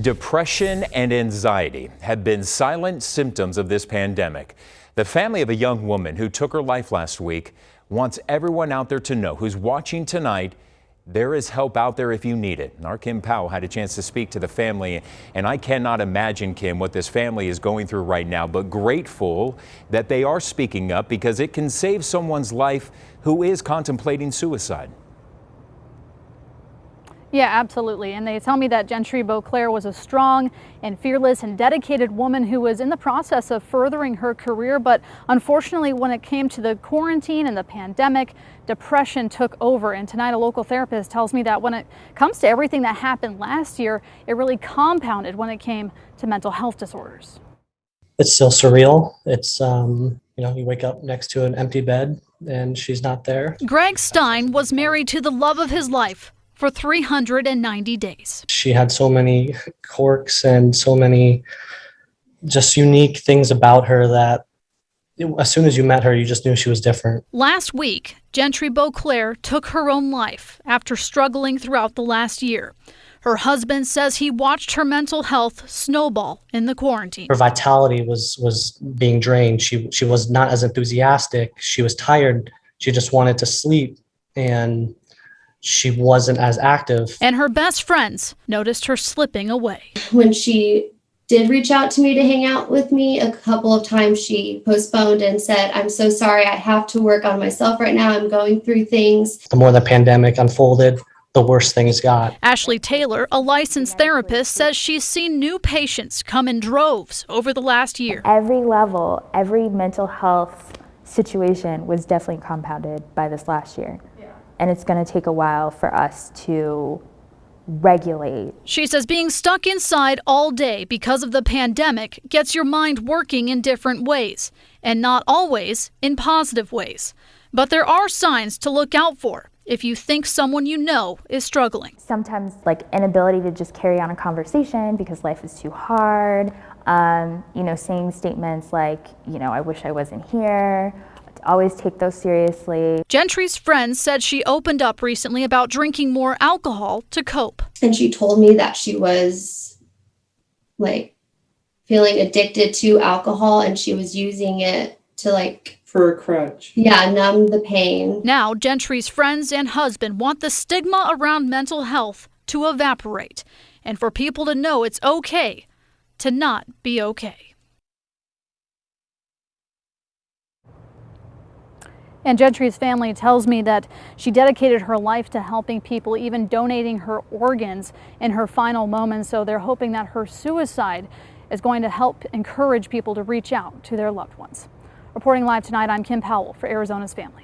Depression and anxiety have been silent symptoms of this pandemic. The family of a young woman who took her life last week wants everyone out there to know who's watching tonight, there is help out there if you need it. Our Kim Powell had a chance to speak to the family, and I cannot imagine, Kim, what this family is going through right now, but grateful that they are speaking up because it can save someone's life who is contemplating suicide. Yeah, absolutely. And they tell me that Gentry Beauclair was a strong and fearless and dedicated woman who was in the process of furthering her career. But unfortunately, when it came to the quarantine and the pandemic, depression took over. And tonight, a local therapist tells me that when it comes to everything that happened last year, it really compounded when it came to mental health disorders. It's still surreal. It's, you wake up next to an empty bed and she's not there. Greg Stein was married to the love of his life for 390 days. She had so many quirks and so many just unique things about her that as soon as you met her, you just knew she was different. Last week, Gentry Beauclair took her own life after struggling throughout the last year. Her husband says he watched her mental health snowball in the quarantine. Her vitality was being drained. She was not as enthusiastic. She was tired. She just wanted to sleep, and she wasn't as active. And her best friends noticed her slipping away. When she did reach out to me to hang out with me, a couple of times she postponed and said, "I'm so sorry, I have to work on myself right now. I'm going through things." The more the pandemic unfolded, the worse things got. Ashley Taylor, a licensed therapist, says she's seen new patients come in droves over the last year. Every level, every mental health situation was definitely compounded by this last year. And it's going to take a while for us to regulate. She says being stuck inside all day because of the pandemic gets your mind working in different ways, and not always in positive ways. But there are signs to look out for if you think someone you know is struggling. Sometimes inability to just carry on a conversation because life is too hard. Saying statements like, I wish I wasn't here. Always take those seriously. Gentry's friend said she opened up recently about drinking more alcohol to cope. And she told me that she was feeling addicted to alcohol and she was using it to for a crutch. Yeah, numb the pain. Now, Gentry's friends and husband want the stigma around mental health to evaporate and for people to know it's okay to not be okay. And Gentry's family tells me that she dedicated her life to helping people, even donating her organs in her final moments. So they're hoping that her suicide is going to help encourage people to reach out to their loved ones. Reporting live tonight, I'm Kim Powell for Arizona's Family.